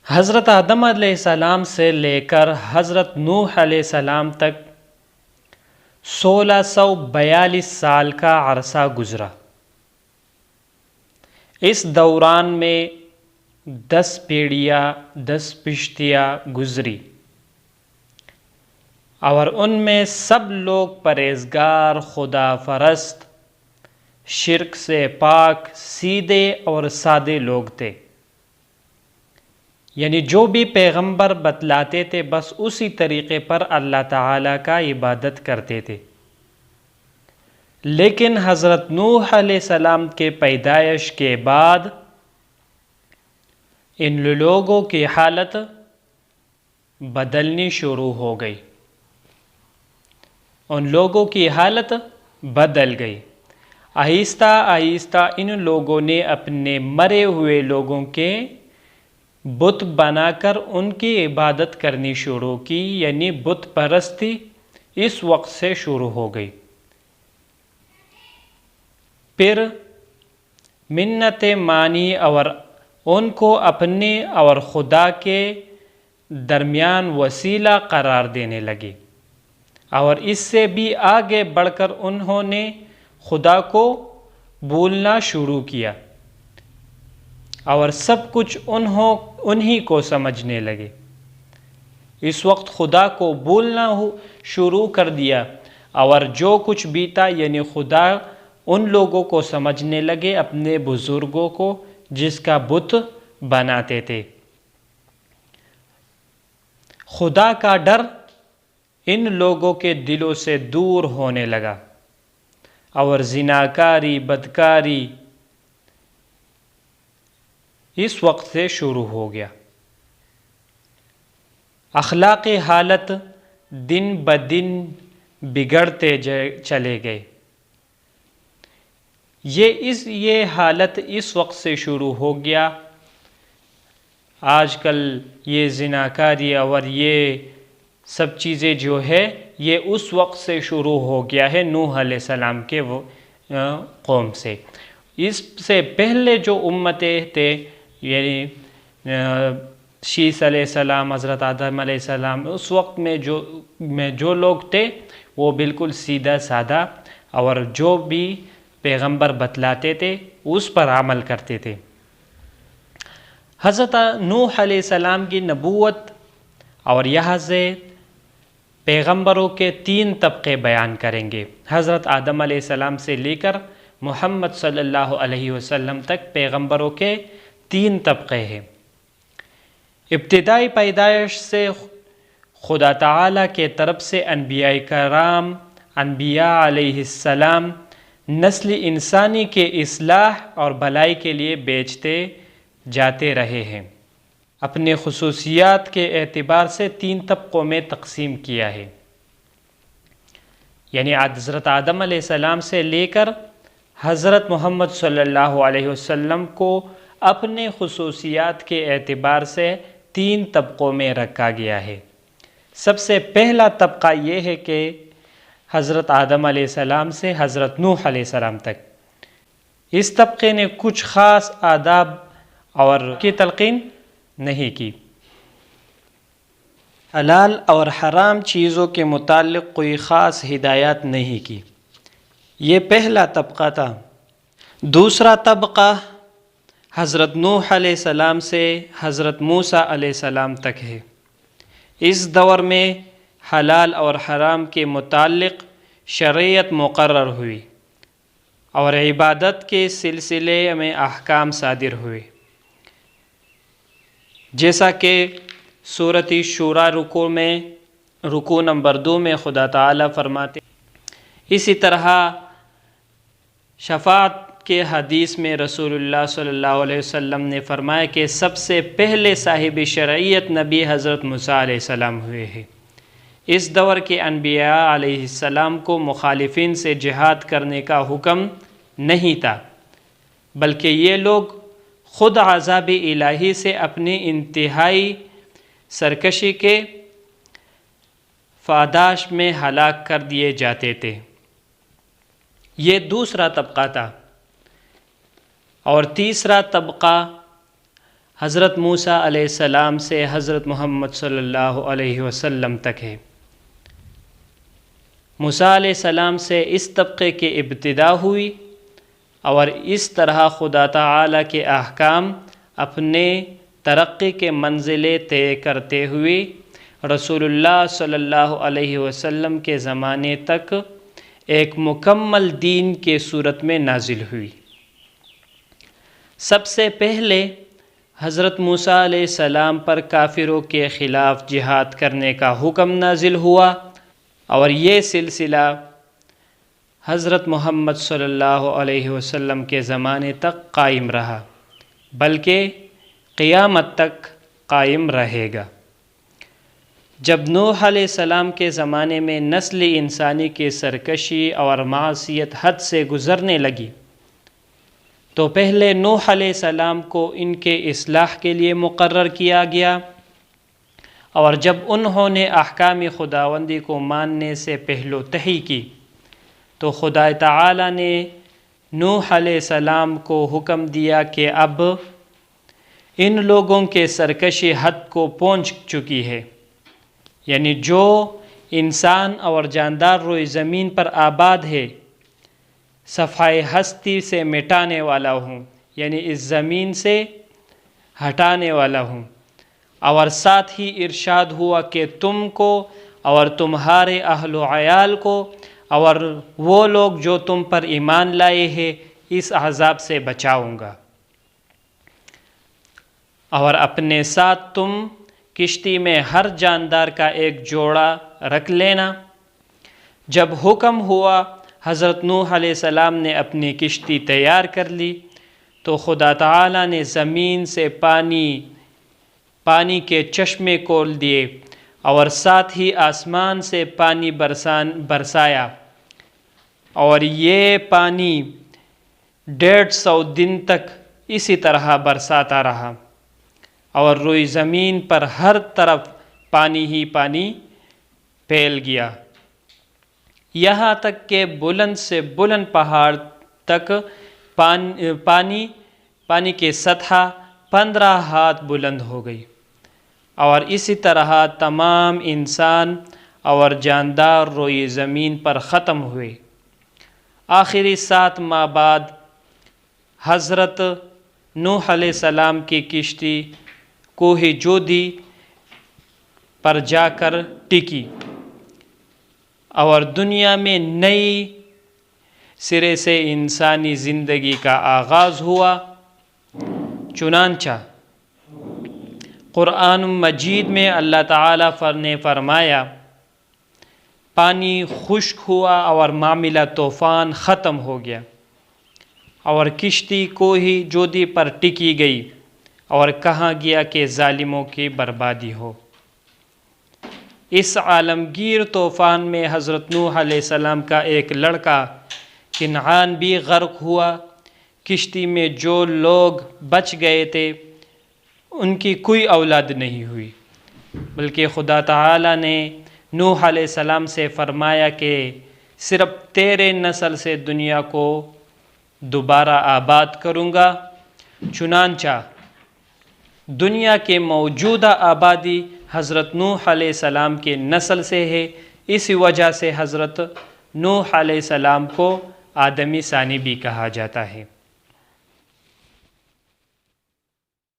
حضرت آدم علیہ السلام سے لے کر حضرت نوح علیہ السلام تک 1642 سال کا عرصہ گزرا۔ اس دوران میں 10 پیڑیاں 10 پشتیاں گزری اور ان میں سب لوگ پرہیزگار، خدا پرست، شرک سے پاک، سیدھے اور سادے لوگ تھے۔ یعنی جو بھی پیغمبر بتلاتے تھے بس اسی طریقے پر اللہ تعالیٰ کا عبادت کرتے تھے۔ لیکن حضرت نوح علیہ السلام کے پیدائش کے بعد ان لوگوں کی حالت بدلنی شروع ہو گئی، ان لوگوں کی حالت بدل گئی۔ آہستہ آہستہ ان لوگوں نے اپنے مرے ہوئے لوگوں کے بت بنا کر ان کی عبادت کرنی شروع کی، یعنی بت پرستی اس وقت سے شروع ہو گئی۔ پھر منتیں مانی اور ان کو اپنے اور خدا کے درمیان وسیلہ قرار دینے لگے، اور اس سے بھی آگے بڑھ کر انہوں نے خدا کو بھولنا شروع کیا اور سب کچھ انہی کو سمجھنے لگے۔ اس وقت خدا کو بھولنا شروع کر دیا اور جو کچھ بھی تھا یعنی خدا ان لوگوں کو سمجھنے لگے، اپنے بزرگوں کو جس کا بت بناتے تھے۔ خدا کا ڈر ان لوگوں کے دلوں سے دور ہونے لگا اور زناکاری، بدکاری اس وقت سے شروع ہو گیا۔ اخلاقی حالت دن بدن بگڑتے چلے گئے۔ یہ حالت اس وقت سے شروع ہو گیا۔ آج کل یہ زناکاری اور یہ سب چیزیں جو ہے یہ اس وقت سے شروع ہو گیا ہے نوح علیہ السلام کے قوم سے۔ اس سے پہلے جو امتیں تھے یعنی شیس علیہ السلام، حضرت آدم علیہ السلام، اس وقت میں جو لوگ تھے وہ بالکل سیدھا سادہ اور جو بھی پیغمبر بتلاتے تھے اس پر عمل کرتے تھے۔ حضرت نوح علیہ السلام کی نبوت اور یہاں سے پیغمبروں کے 3 طبقے بیان کریں گے۔ حضرت آدم علیہ السلام سے لے کر محمد صلی اللہ علیہ وسلم تک پیغمبروں کے 3 طبقے ہیں۔ ابتدائی پیدائش سے خدا تعالیٰ کے طرف سے انبیاء کرام، انبیاء علیہ السلام نسل انسانی کے اصلاح اور بھلائی کے لیے بھیجتے جاتے رہے ہیں۔ اپنے خصوصیات کے اعتبار سے 3 طبقوں میں تقسیم کیا ہے، یعنی حضرت آدم علیہ السلام سے لے کر حضرت محمد صلی اللہ علیہ وسلم کو اپنے خصوصیات کے اعتبار سے 3 طبقوں میں رکھا گیا ہے۔ سب سے پہلا طبقہ یہ ہے کہ حضرت آدم علیہ السلام سے حضرت نوح علیہ السلام تک اس طبقے نے کچھ خاص آداب اور کی تلقین نہیں کی۔ حلال اور حرام چیزوں کے متعلق کوئی خاص ہدایات نہیں کی۔ یہ پہلا طبقہ تھا۔ دوسرا طبقہ حضرت نوح علیہ السلام سے حضرت موسیٰ علیہ السلام تک ہے۔ اس دور میں حلال اور حرام کے متعلق شریعت مقرر ہوئی اور عبادت کے سلسلے میں احکام صادر ہوئے، جیسا کہ سورۃ شورى رکوع نمبر 2 میں خدا تعالیٰ فرماتے۔ اسی طرح شفاعت کے حدیث میں رسول اللہ صلی اللہ علیہ وسلم نے فرمایا کہ سب سے پہلے صاحب شرعیت نبی حضرت موسیٰ علیہ السلام ہوئے ہیں۔ اس دور کے انبیاء علیہ السلام کو مخالفین سے جہاد کرنے کا حکم نہیں تھا، بلکہ یہ لوگ خود عذاب الہی سے اپنی انتہائی سرکشی کے پاداش میں ہلاک کر دیے جاتے تھے۔ یہ دوسرا طبقہ تھا۔ اور تیسرا طبقہ حضرت موسیٰ علیہ السلام سے حضرت محمد صلی اللہ علیہ وسلم تک ہے۔ موسیٰ علیہ السلام سے اس طبقے کی ابتدا ہوئی اور اس طرح خدا تعالیٰ کے احکام اپنے ترقی کے منزلیں طے کرتے ہوئے رسول اللہ صلی اللہ علیہ وسلم کے زمانے تک ایک مکمل دین کے صورت میں نازل ہوئی۔ سب سے پہلے حضرت موسیٰ علیہ السلام پر کافروں کے خلاف جہاد کرنے کا حکم نازل ہوا، اور یہ سلسلہ حضرت محمد صلی اللہ علیہ وسلم کے زمانے تک قائم رہا، بلکہ قیامت تک قائم رہے گا۔ جب نوح علیہ السلام کے زمانے میں نسل انسانی کی سرکشی اور معصیت حد سے گزرنے لگی تو پہلے نوح علیہ السلام کو ان کے اصلاح کے لیے مقرر کیا گیا، اور جب انہوں نے احکام خداوندی کو ماننے سے پہلو تہی کی تو خدا تعالی نے نوح علیہ السلام کو حکم دیا کہ اب ان لوگوں کے سرکشی حد کو پہنچ چکی ہے، یعنی جو انسان اور جاندار روئے زمین پر آباد ہے صفحۂ ہستی سے مٹانے والا ہوں، یعنی اس زمین سے ہٹانے والا ہوں، اور ساتھ ہی ارشاد ہوا کہ تم کو اور تمہارے اہل و عیال کو اور وہ لوگ جو تم پر ایمان لائے ہیں اس عذاب سے بچاؤں گا، اور اپنے ساتھ تم کشتی میں ہر جاندار کا ایک جوڑا رکھ لینا۔ جب حکم ہوا حضرت نوح علیہ السلام نے اپنی کشتی تیار کر لی تو خدا تعالی نے زمین سے پانی کے چشمے کھول دیے، اور ساتھ ہی آسمان سے پانی برسایا، اور یہ پانی 150 دن تک اسی طرح برساتا رہا، اور روئی زمین پر ہر طرف پانی ہی پانی پھیل گیا، یہاں تک کہ بلند سے بلند پہاڑ تک پانی کی سطح 15 ہاتھ بلند ہو گئی، اور اسی طرح تمام انسان اور جاندار روئی زمین پر ختم ہوئے۔ آخری 7 ماہ بعد حضرت نوح علیہ السلام کی کشتی کوہ جودی پر جا کر ٹکی، اور دنیا میں نئی سرے سے انسانی زندگی کا آغاز ہوا۔ چنانچہ قرآن مجید میں اللہ تعالیٰ نے فرمایا پانی خشک ہوا اور معاملہ طوفان ختم ہو گیا، اور کشتی کوہ جودی پر ٹکی گئی، اور کہا گیا کہ ظالموں کی بربادی ہو۔ اس عالمگیر طوفان میں حضرت نوح علیہ السلام کا ایک لڑکا کنعان بھی غرق ہوا۔ کشتی میں جو لوگ بچ گئے تھے ان کی کوئی اولاد نہیں ہوئی، بلکہ خدا تعالی نے نوح علیہ السلام سے فرمایا کہ صرف تیرے نسل سے دنیا کو دوبارہ آباد کروں گا۔ چنانچہ دنیا کے موجودہ آبادی حضرت نوح علیہ السلام کے نسل سے ہے، اسی وجہ سے حضرت نوح علیہ السلام کو آدمی ثانی بھی کہا جاتا ہے۔